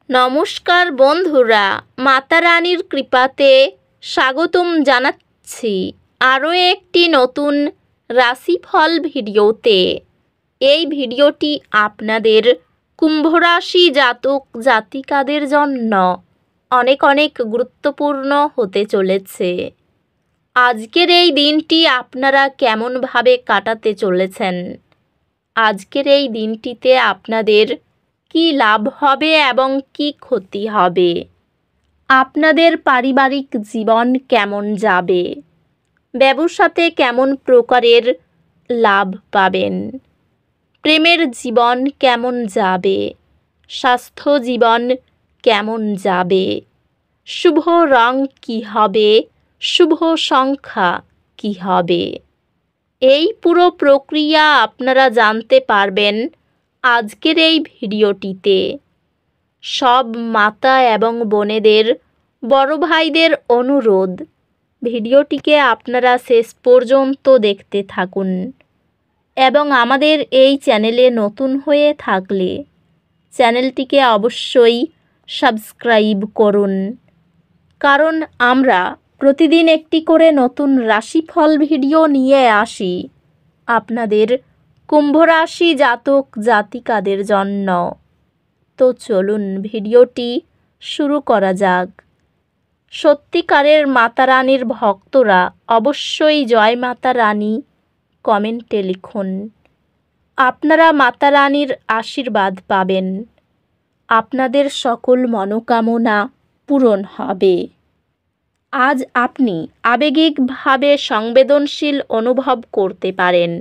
নমস্কার বন্ধুরা, মাতা রানীর কৃপাতে স্বাগতম জানাচ্ছি আরও একটি নতুন রাশিফল ভিডিওতে। এই ভিডিওটি আপনাদের কুম্ভ রাশি জাতক জাতিকাদের জন্য অনেক অনেক গুরুত্বপূর্ণ হতে চলেছে। আজকের এই দিনটি আপনারা কেমনভাবে কাটাতে চলেছেন, আজকের এই দিনটিতে আপনাদের কি লাভ হবে এবং কি ক্ষতি হবে, আপনাদের পারিবারিক জীবন কেমন যাবে, ব্যবসাতে কেমন প্রকারের লাভ পাবেন, প্রেমের জীবন কেমন যাবে, স্বাস্থ্য জীবন কেমন যাবে, শুভ রং কি হবে, শুভ সংখ্যা কি হবে, এই পুরো প্রক্রিয়া আপনারা জানতে পারবেন আজকের এই ভিডিওটিতে। সব মাতা এবং বোনেদের, বড় ভাইদের অনুরোধ, ভিডিওটিকে আপনারা শেষ পর্যন্ত দেখতে থাকুন এবং আমাদের এই চ্যানেলে নতুন হয়ে থাকলে চ্যানেলটিকে অবশ্যই সাবস্ক্রাইব করুন, কারণ আমরা প্রতিদিন একটি করে নতুন রাশিফল ভিডিও নিয়ে আসি আপনাদের কুম্ভ রাশি জাতক জাতিকাদের জন্য। তো চলুন ভিডিওটি শুরু করা যাক। সত্যিকারের মাতা রানীর ভক্তরা অবশ্যই জয় মাতা রানী কমেন্টে লিখুন। আপনারা মাতা রানীর আশীর্বাদ পাবেন, আপনাদের সকল মনোকামনা পূরণ হবে। আজ আপনি আবেগিকভাবে সংবেদনশীল অনুভব করতে পারেন।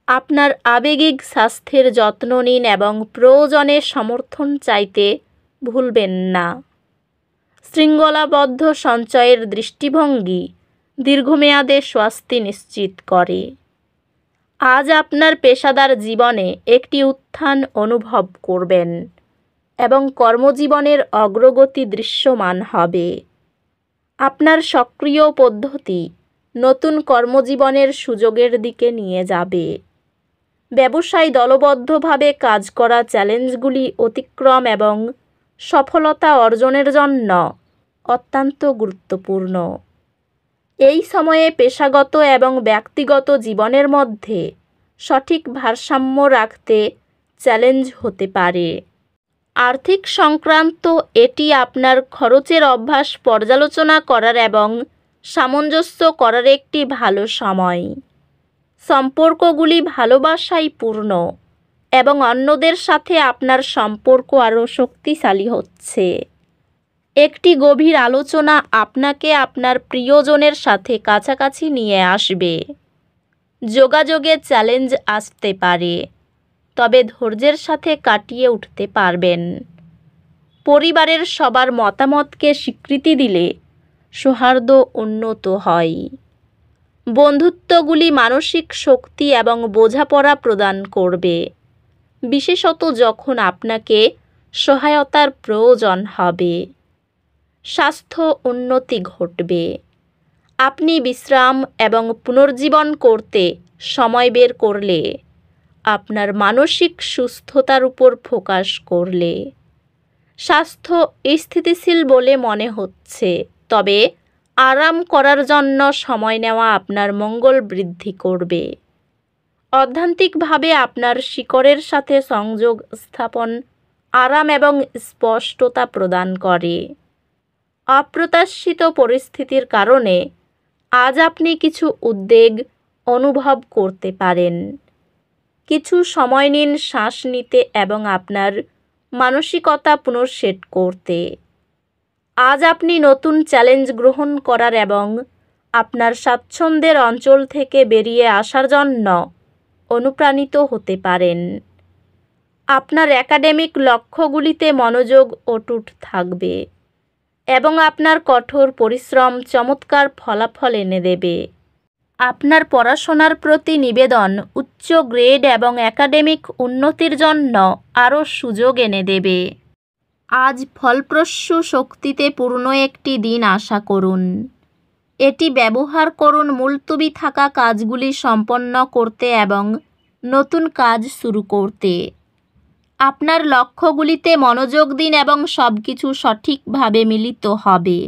আপনার আবেগিক স্বাস্থ্যের যত্ন নিন এবং প্রয়োজনে সমর্থন চাইতে ভুলবেন না। শৃঙ্খলাবদ্ধ সঞ্চয়ের দৃষ্টিভঙ্গি দীর্ঘমেয়াদে স্বস্তি নিশ্চিত করে। আজ আপনার পেশাদার জীবনে একটি উত্থান অনুভব করবেন এবং কর্মজীবনের অগ্রগতি দৃশ্যমান হবে। আপনার সক্রিয় পদ্ধতি নতুন কর্মজীবনের সুযোগের দিকে নিয়ে যাবে। ব্যবসায় দলবদ্ধভাবে কাজ করা চ্যালেঞ্জগুলি অতিক্রম এবং সফলতা অর্জনের জন্য অত্যন্ত গুরুত্বপূর্ণ। এই সময়ে পেশাগত এবং ব্যক্তিগত জীবনের মধ্যে সঠিক ভারসাম্য রাখতে চ্যালেঞ্জ হতে পারে। আর্থিক সংক্রান্ত এটি আপনার খরচের অভ্যাস পর্যালোচনা করার এবং সামঞ্জস্য করার একটি ভালো সময়। সম্পর্কগুলি ভালোবাসায় পূর্ণ এবং অন্যদের সাথে আপনার সম্পর্ক আরও শক্তিশালী হচ্ছে। একটি গভীর আলোচনা আপনাকে আপনার প্রিয়জনের সাথে কাছাকাছি নিয়ে আসবে। যোগাযোগে চ্যালেঞ্জ আসতে পারে, তবে ধৈর্যের সাথে কাটিয়ে উঠতে পারবেন। পরিবারের সবার মতামতকে স্বীকৃতি দিলে সৌহার্দ্য উন্নত হয়। বন্ধুত্বগুলি মানসিক শক্তি এবং বোঝাপড়া প্রদান করবে, বিশেষত যখন আপনাকে সহায়তার প্রয়োজন হবে। স্বাস্থ্য উন্নতি ঘটবে। আপনি বিশ্রাম এবং পুনর্জীবন করতে সময় বের করলে, আপনার মানসিক সুস্থতার উপর ফোকাস করলে স্বাস্থ্য স্থিতিশীল বলে মনে হচ্ছে, তবে আরাম করার জন্য সময় নেওয়া আপনার মঙ্গল বৃদ্ধি করবে। অধ্যাত্মিকভাবে আপনার শিকড়ের সাথে সংযোগ স্থাপন আরাম এবং স্পষ্টতা প্রদান করে। অপ্রত্যাশিত পরিস্থিতির কারণে আজ আপনি কিছু উদ্বেগ অনুভব করতে পারেন। কিছু সময় নিন শ্বাস নিতে এবং আপনার মানসিকতা পুনর্সেট করতে। আজ আপনি নতুন চ্যালেঞ্জ গ্রহণ করার এবং আপনার স্বাচ্ছন্দ্যের অঞ্চল থেকে বেরিয়ে আসার জন্য অনুপ্রাণিত হতে পারেন। আপনার একাডেমিক লক্ষ্যগুলিতে মনোযোগ অটুট থাকবে এবং আপনার কঠোর পরিশ্রম চমৎকার ফলাফল এনে দেবে। আপনার পড়াশোনার প্রতি নিবেদন উচ্চ গ্রেড এবং একাডেমিক উন্নতির জন্য আরও সুযোগ এনে দেবে। আজ ফলপ্রসূ শক্তিতে পূর্ণ একটি দিন আশা করুন। এটি ব্যবহার করুন মুলতবি থাকা কাজগুলি সম্পন্ন করতে এবং নতুন কাজ শুরু করতে। আপনার লক্ষ্যগুলিতে মনোযোগ দিন এবং সব কিছু সঠিকভাবে মিলিত হবে।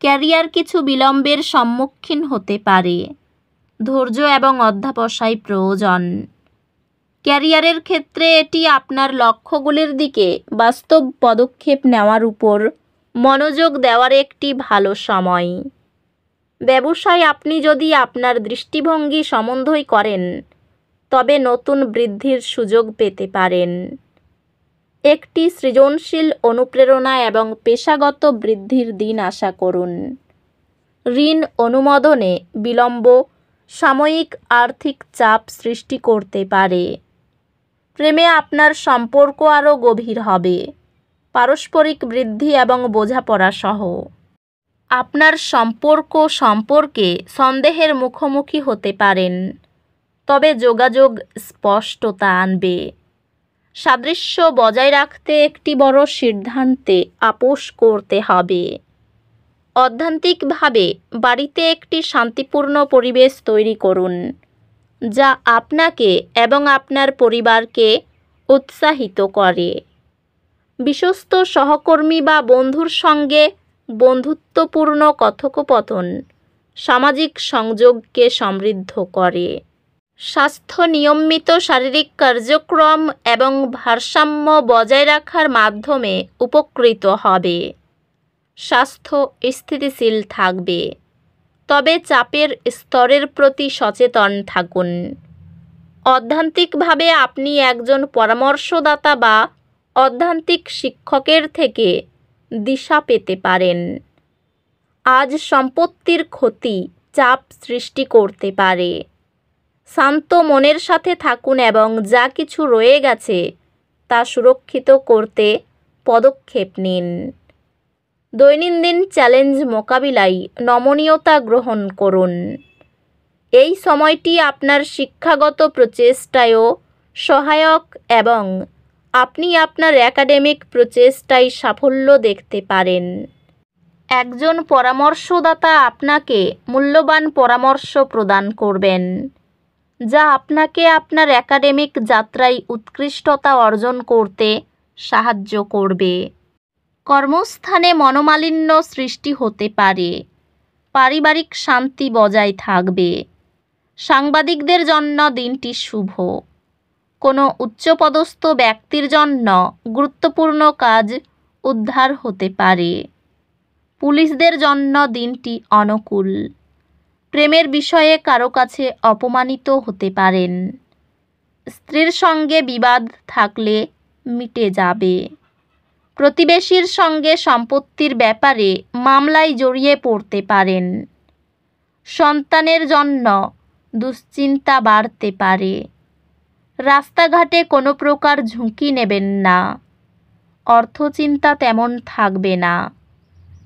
ক্যারিয়ার কিছু বিলম্বের সম্মুখীন হতে পারে। ধৈর্য এবং অধ্যবসায় প্রয়োজন। ক্যারিয়ারের ক্ষেত্রে এটি আপনার লক্ষ্যগুলির দিকে বাস্তব পদক্ষেপ নেওয়ার উপর মনোযোগ দেওয়ার একটি ভালো সময়। ব্যবসায় আপনি যদি আপনার দৃষ্টিভঙ্গি সমন্বয় করেন তবে নতুন বৃদ্ধির সুযোগ পেতে পারেন। একটি সৃজনশীল অনুপ্রেরণা এবং পেশাগত বৃদ্ধির দিন আশা করুন। ঋণ অনুমোদনে বিলম্ব সাময়িক আর্থিক চাপ সৃষ্টি করতে পারে। প্রেমে আপনার সম্পর্ক আরও গভীর হবে। পারস্পরিক বৃদ্ধি এবং বোঝাপড়া সহ আপনার সম্পর্ক সম্পর্কে সন্দেহের মুখোমুখি হতে পারেন, তবে যোগাযোগ স্পষ্টতা আনবে। সাদৃশ্য বজায় রাখতে একটি বড় সিদ্ধান্তে আপোস করতে হবে। অধ্যাত্মিকভাবে বাড়িতে একটি শান্তিপূর্ণ পরিবেশ তৈরি করুন, যা আপনাকে এবং আপনার পরিবারকে উৎসাহিত করে। বিশ্বস্ত সহকর্মী বা বন্ধুর সঙ্গে বন্ধুত্বপূর্ণ কথোপকথন সামাজিক সংযোগকে সমৃদ্ধ করে। স্বাস্থ্য নিয়মিত শারীরিক কার্যক্রম এবং ভারসাম্য বজায় রাখার মাধ্যমে উপকৃত হবে। স্বাস্থ্য স্থিতিশীল থাকবে, তবে চাপের স্তরের প্রতি সচেতন থাকুন। অধ্যাত্মিকভাবে আপনি একজন পরামর্শদাতা বা অধ্যাত্মিক শিক্ষকের থেকে দিশা পেতে পারেন। আজ সম্পত্তির ক্ষতি চাপ সৃষ্টি করতে পারে। শান্ত মনের সাথে থাকুন এবং যা কিছু রয়ে গেছে তা সুরক্ষিত করতে পদক্ষেপ নিন। দৈনন্দিন চ্যালেঞ্জ মোকাবিলায় নমনীয়তা গ্রহণ করুন। এই সময়টি আপনার শিক্ষাগত প্রচেষ্টায়ও সহায়ক এবং আপনি আপনার একাডেমিক প্রচেষ্টায় সাফল্য দেখতে পারেন। একজন পরামর্শদাতা আপনাকে মূল্যবান পরামর্শ প্রদান করবেন, যা আপনাকে আপনার একাডেমিক যাত্রায় উৎকৃষ্টতা অর্জন করতে সাহায্য করবে। কর্মস্থানে মনোমালিন্য সৃষ্টি হতে পারে। পারিবারিক শান্তি বজায় থাকবে। সাংবাদিকদের জন্য দিনটি শুভ। কোনো উচ্চপদস্থ ব্যক্তির জন্য গুরুত্বপূর্ণ কাজ উদ্ধার হতে পারে। পুলিশদের জন্য দিনটি অনুকূল। প্রেমের বিষয়ে কারো কাছে অপমানিত হতে পারেন। স্ত্রীর সঙ্গে বিবাদ থাকলে মিটে যাবে। প্রতিবেশীর সঙ্গে সম্পত্তির ব্যাপারে মামলায় জড়িয়ে পড়তে পারেন। সন্তানের জন্য দুশ্চিন্তা বাড়তে পারে। রাস্তাঘাটে কোনো প্রকার ঝুঁকি নেবেন না। অর্থচিন্তা তেমন থাকবে না।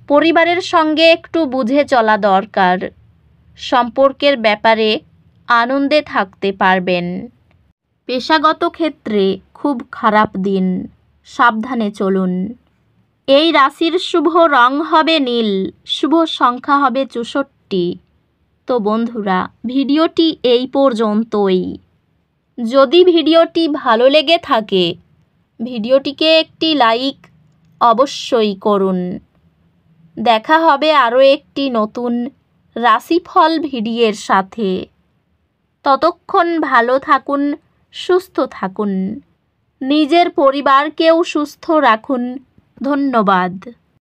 পরিবারের সঙ্গে একটু বুঝে চলা দরকার। সম্পর্কের ব্যাপারে আনন্দে থাকতে পারবেন। পেশাগত ক্ষেত্রে খুব খারাপ দিন, সাবধানে চলুন। এই রাশির শুভ রং হবে নীল, শুভ সংখ্যা হবে 64। তো বন্ধুরা, ভিডিওটি এই পর্যন্তই। যদি ভিডিওটি ভালো লেগে থাকে ভিডিওটিকে একটি লাইক অবশ্যই করুন। দেখা হবে আরও একটি নতুন রাশিফল ভিডিওর সাথে। ততক্ষণ ভালো থাকুন, সুস্থ থাকুন। নিজের পরিবারকেও সুস্থ রাখুন। ধন্যবাদ।